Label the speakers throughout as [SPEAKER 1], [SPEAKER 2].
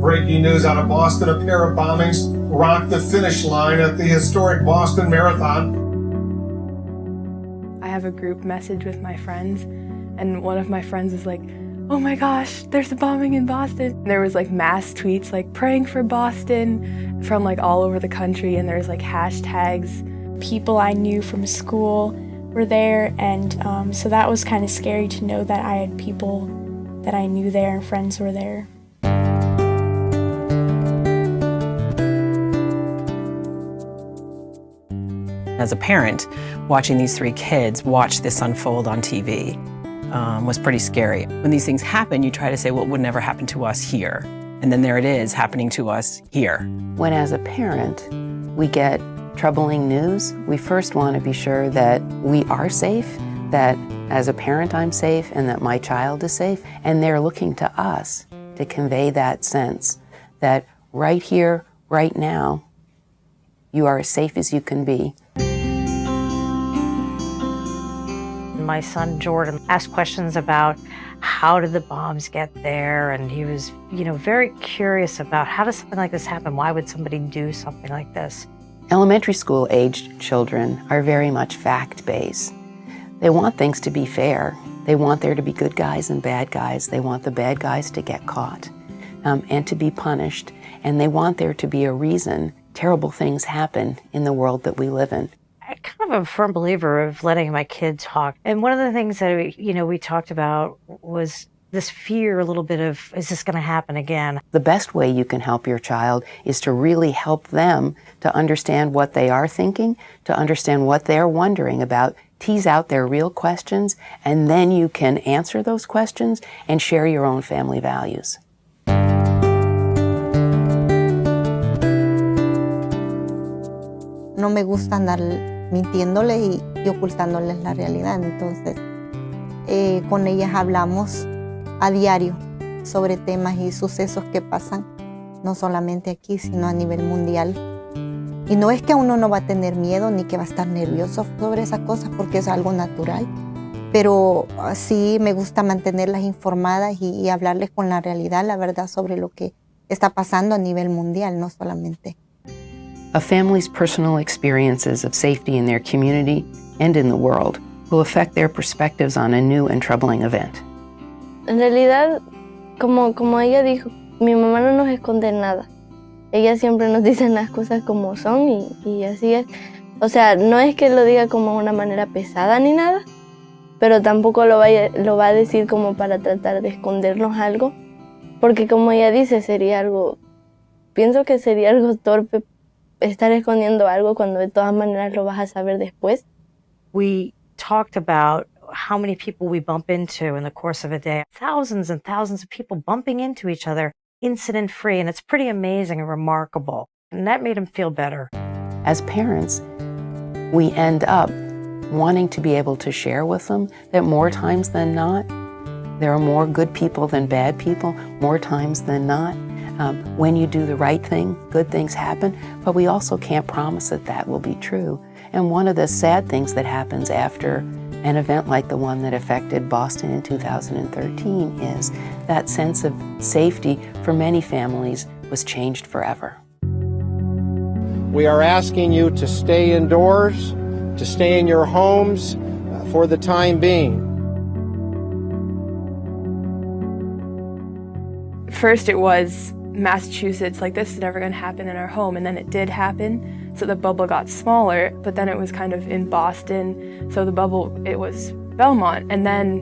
[SPEAKER 1] Breaking news out of Boston, a pair of bombings rocked the finish line at the historic Boston Marathon.
[SPEAKER 2] I have a group message with my friends, and one of my friends is like, "Oh my gosh, there's a bombing in Boston." There was like mass tweets like praying for Boston from like all over the country, and there's like hashtags.
[SPEAKER 3] People I knew from school were there, and so that was kind of scary to know that I had people that I knew there and friends were there.
[SPEAKER 4] As a parent, watching these three kids watch this unfold on TV was pretty scary. When these things happen, you try to say, well, it would never happen to us here. And then there it is happening to us here.
[SPEAKER 5] When as a parent, we get troubling news, we first want to be sure that we are safe, that as a parent I'm safe, and that my child is safe. And they're looking to us to convey that sense that right here, right now, you are as safe as you can be.
[SPEAKER 6] My son Jordan asked questions about how did the bombs get there, and he was, very curious about how does something like this happen? Why would somebody do something like this?
[SPEAKER 5] Elementary school aged children are very much fact-based. They want things to be fair. They want there to be good guys and bad guys. They want the bad guys to get caught and to be punished. And they want there to be a reason terrible things happen in the world that we live in.
[SPEAKER 6] I'm kind of a firm believer of letting my kid talk. And one of the things that we talked about was this fear a little bit of, is this going to happen again?
[SPEAKER 5] The best way you can help your child is to really help them to understand what they are thinking, to understand what they're wondering about, tease out their real questions, and then you can answer those questions and share your own family values.
[SPEAKER 7] No me gusta andar mintiéndoles y ocultándoles la realidad. Entonces, con ellas hablamos a diario sobre temas y sucesos que pasan, no solamente aquí, sino a nivel mundial. Y no es que uno no va a tener miedo ni que va a estar nervioso sobre esas cosas, porque es algo natural. Pero sí me gusta mantenerlas informadas y hablarles con la realidad, la verdad, sobre lo que está pasando a nivel mundial, no solamente.
[SPEAKER 5] A family's personal experiences of safety in their community and in the world will affect their perspectives on a new and troubling event.
[SPEAKER 8] En realidad, como ella dijo, mi mamá no nos esconde nada. Ella siempre nos dice las cosas como son y así es. O sea, no es que lo diga como de una manera pesada ni nada, pero tampoco lo va a decir como para tratar de escondernos algo, porque como ella dice, pienso que sería algo torpe estar escondiendo algo cuando de todas maneras lo vas a saber después.
[SPEAKER 6] We talked about how many people we bump into in the course of a day. Thousands and thousands of people bumping into each other, incident-free, and it's pretty amazing and remarkable. And that made him feel better.
[SPEAKER 5] As parents, we end up wanting to be able to share with them that more times than not, there are more good people than bad people, more times than not. When you do the right thing, good things happen, but we also can't promise that that will be true. And one of the sad things that happens after an event like the one that affected Boston in 2013 is that sense of safety for many families was changed forever.
[SPEAKER 9] We are asking you to stay indoors, to stay in your homes for the time being.
[SPEAKER 2] First it was Massachusetts, like this is never going to happen in our home, and then it did happen, so the bubble got smaller, but then it was kind of in Boston, so the bubble, it was Belmont, and then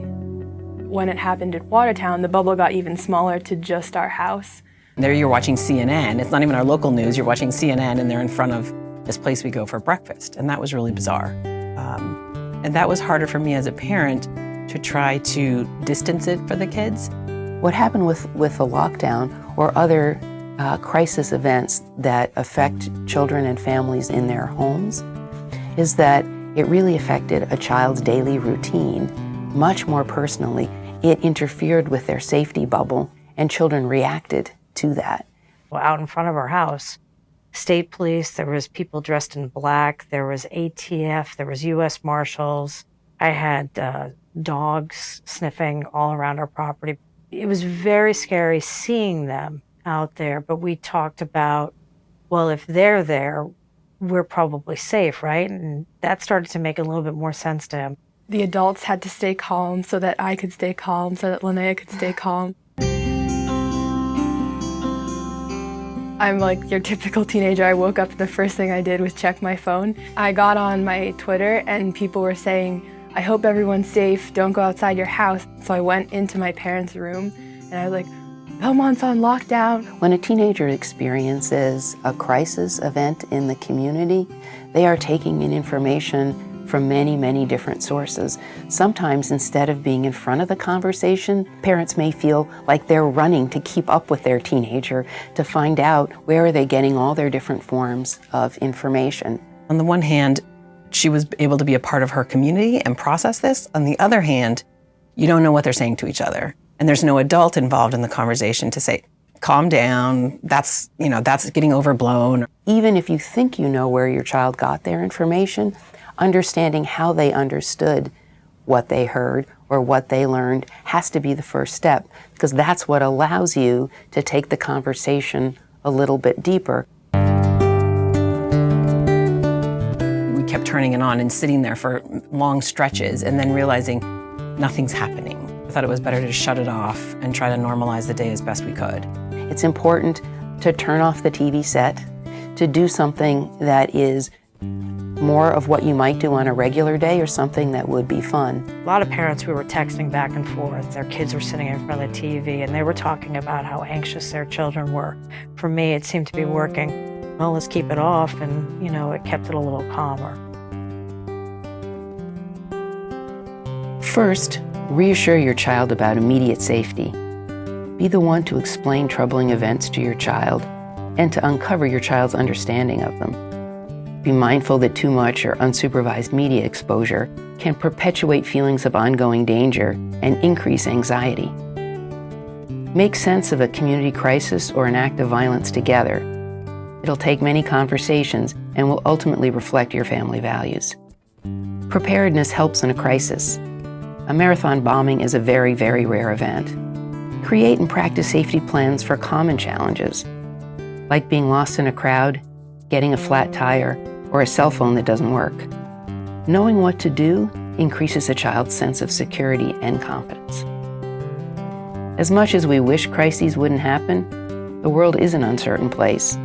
[SPEAKER 2] when it happened in Watertown, the bubble got even smaller to just our house.
[SPEAKER 4] There you're watching CNN, it's not even our local news, you're watching CNN and they're in front of this place we go for breakfast, and that was really bizarre. And that was harder for me as a parent to try to distance it for the kids.
[SPEAKER 5] What happened with the lockdown or other crisis events that affect children and families in their homes is that it really affected a child's daily routine much more personally. It interfered with their safety bubble, and children reacted to that.
[SPEAKER 6] Out in front of our house, state police, there was people dressed in black, there was ATF, there was U.S. Marshals. I had dogs sniffing all around our property. It was very scary seeing them out there, but we talked about, well, if they're there, we're probably safe, right? And that started to make a little bit more sense to him.
[SPEAKER 2] The adults had to stay calm so that I could stay calm, so that Linnea could stay calm. I'm like your typical teenager. I woke up and the first thing I did was check my phone. I got on my Twitter and people were saying, I hope everyone's safe, don't go outside your house. So I went into my parents' room and I was like, Belmont's on lockdown.
[SPEAKER 5] When a teenager experiences a crisis event in the community, they are taking in information from many, many different sources. Sometimes instead of being in front of the conversation, parents may feel like they're running to keep up with their teenager to find out where are they getting all their different forms of information.
[SPEAKER 4] On the one hand, she was able to be a part of her community and process this. On the other hand, you don't know what they're saying to each other. And there's no adult involved in the conversation to say, calm down, that's getting overblown.
[SPEAKER 5] Even if you think you know where your child got their information, understanding how they understood what they heard or what they learned has to be the first step, because that's what allows you to take the conversation a little bit deeper.
[SPEAKER 4] We kept turning it on and sitting there for long stretches and then realizing nothing's happening. I thought it was better to just shut it off and try to normalize the day as best we could.
[SPEAKER 5] It's important to turn off the TV set, to do something that is more of what you might do on a regular day or something that would be fun.
[SPEAKER 6] A lot of parents, we were texting back and forth. Their kids were sitting in front of the TV and they were talking about how anxious their children were. For me, it seemed to be working. Well, let's keep it off, and it kept it a little calmer.
[SPEAKER 5] First, reassure your child about immediate safety. Be the one to explain troubling events to your child and to uncover your child's understanding of them. Be mindful that too much or unsupervised media exposure can perpetuate feelings of ongoing danger and increase anxiety. Make sense of a community crisis or an act of violence together. It'll take many conversations and will ultimately reflect your family values. Preparedness helps in a crisis. A marathon bombing is a very, very rare event. Create and practice safety plans for common challenges, like being lost in a crowd, getting a flat tire, or a cell phone that doesn't work. Knowing what to do increases a child's sense of security and confidence. As much as we wish crises wouldn't happen, the world is an uncertain place.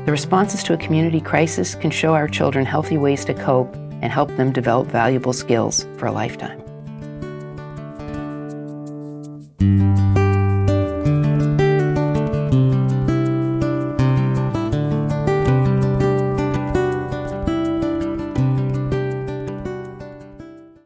[SPEAKER 5] The responses to a community crisis can show our children healthy ways to cope and help them develop valuable skills for a lifetime.